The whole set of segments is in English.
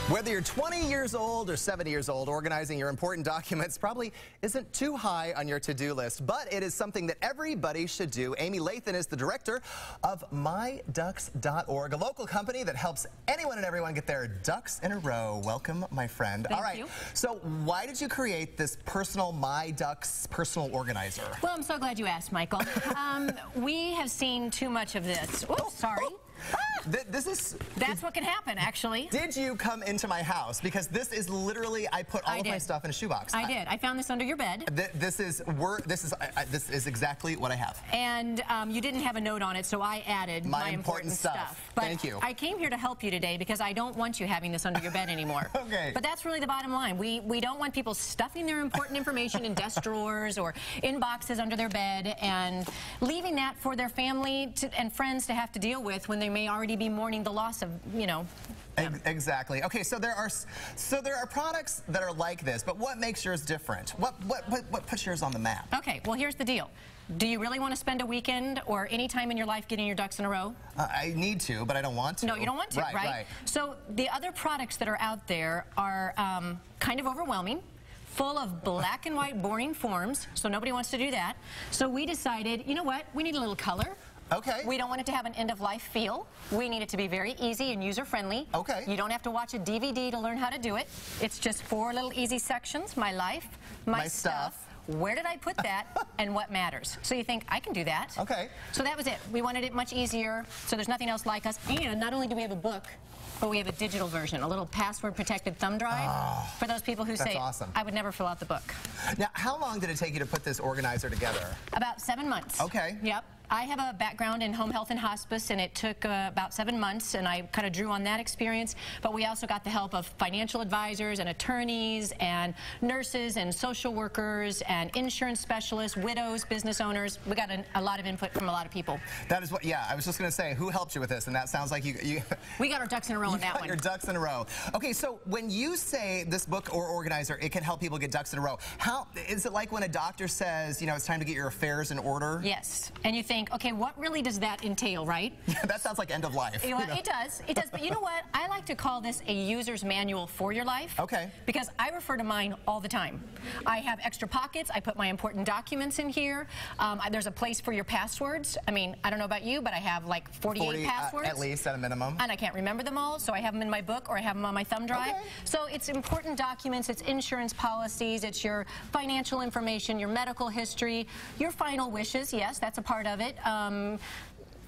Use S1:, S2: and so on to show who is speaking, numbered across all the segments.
S1: Whether you're 20 years old or 70 years old, organizing your important documents probably isn't too high on your to-do list, but it is something that everybody should do. Amy Loethen is the director of myducks.org, a local company that helps anyone and everyone get their ducks in a row. Welcome, my friend.
S2: Thank
S1: All right,
S2: you.
S1: So why did you create this personal My Ducks personal organizer?
S2: Well, I'm so glad you asked, Michael. We have seen too much of this. Oh, sorry. That's what can happen, actually.
S1: Did you come into my house? Because this is literally, I put all of my stuff in a shoebox.
S2: I did. I found this under your bed.
S1: This is exactly what I have.
S2: And you didn't have a note on it, so I added my important stuff. But
S1: thank you.
S2: I came here to help you today because I don't want you having this under your bed anymore.
S1: Okay.
S2: But that's really the bottom line. We don't want people stuffing their important information in desk drawers or in boxes under their bed and leaving that for their family and friends to have to deal with when they may already be mourning the loss of,
S1: Exactly. Okay, so there are products that are like this, but what makes yours different? What puts yours on the map?
S2: Okay, well, here's the deal. Do you really want to spend a weekend or any time in your life getting your ducks in a row?
S1: I need to, but I don't want to.
S2: No, you don't want to, right? So the other products that are out there are kind of overwhelming, full of black and white boring forms, so nobody wants to do that. So we decided, you know what, we need a little color.
S1: Okay.
S2: We don't want it to have an end-of-life feel. We need it to be very easy and user-friendly.
S1: Okay.
S2: You don't have to watch a DVD to learn how to do it. It's just 4 little easy sections: my life, my stuff, where did I put that, and what matters. So you think, I can do that.
S1: Okay.
S2: So that was it. We wanted it much easier, so there's nothing else like us. And not only do we have a book, but we have a digital version, a little password-protected thumb drive for those people who say,
S1: awesome.
S2: I would never fill out the book.
S1: Now, how long did it take you to put this organizer together?
S2: About 7 months.
S1: Okay.
S2: Yep. I have a background in home health and hospice, and it took about 7 months, and I kind of drew on that experience. But we also got the help of financial advisors and attorneys and nurses and social workers and insurance specialists, widows, business owners. We got a lot of input from a lot of people.
S1: That is what, yeah, I was just going to say, who helped you with this? And that sounds like you
S2: we got our ducks in a row on that one.
S1: You got your ducks in a row. Okay, so when you say this book or organizer, it can help people get ducks in a row, how is it like when a doctor says, it's time to get your affairs in order?
S2: Yes, and you think, okay, what really does that entail, right?
S1: Yeah, that sounds like end of life.
S2: It does, but you know what? I like to call this a user's manual for your life.
S1: Okay.
S2: Because I refer to mine all the time. I have extra pockets. I put my important documents in here. There's a place for your passwords. I mean, I don't know about you, but I have like 48 passwords.
S1: At least, at a minimum.
S2: And I can't remember them all, so I have them in my book or I have them on my thumb drive.
S1: Okay.
S2: So it's important documents, it's insurance policies, it's your financial information, your medical history, your final wishes. Yes, that's a part of it.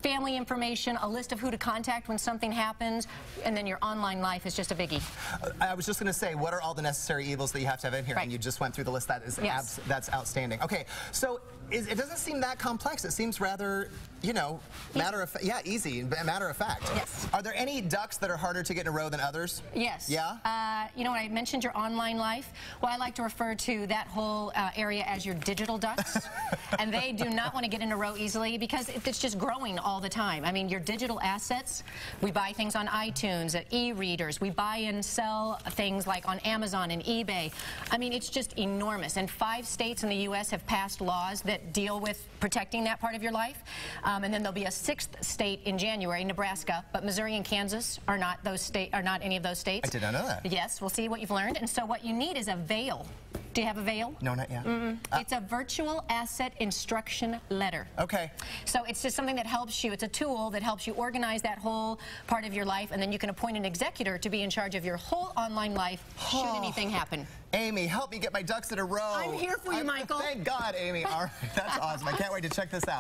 S2: Family information, a list of who to contact when something happens, and then your online life is just a biggie.
S1: I was just going to say, what are all the necessary evils that you have to have in here?
S2: Right.
S1: And you just went through the list. That is that's outstanding. Okay, so it doesn't seem that complex. It seems rather, matter of easy, matter of fact.
S2: Yes.
S1: Are there any ducks that are harder to get in a row than others?
S2: Yes.
S1: Yeah.
S2: When I mentioned your online life, well, I like to refer to that whole area as your digital ducks, and they do not want to get in a row easily because it's just growing all the time. I mean, your digital assets, we buy things on iTunes, e-readers, we buy and sell things like on Amazon and eBay. I mean, it's just enormous. And 5 states in the U.S. have passed laws that deal with protecting that part of your life. And then there'll be a 6th state in January, Nebraska, but Missouri and Kansas are not any of those states.
S1: I did not know that.
S2: Yes, we'll see what you've learned. And so what you need is a veil. Do you have a veil?
S1: No, not yet.
S2: It's a virtual asset instruction letter.
S1: Okay.
S2: So it's just something that helps you. It's a tool that helps you organize that whole part of your life, and then you can appoint an executor to be in charge of your whole online life should anything happen.
S1: Amy, help me get my ducks in a row.
S2: I'm here for you, Michael.
S1: Thank God, Amy. All right, that's awesome. I can't wait to check this out.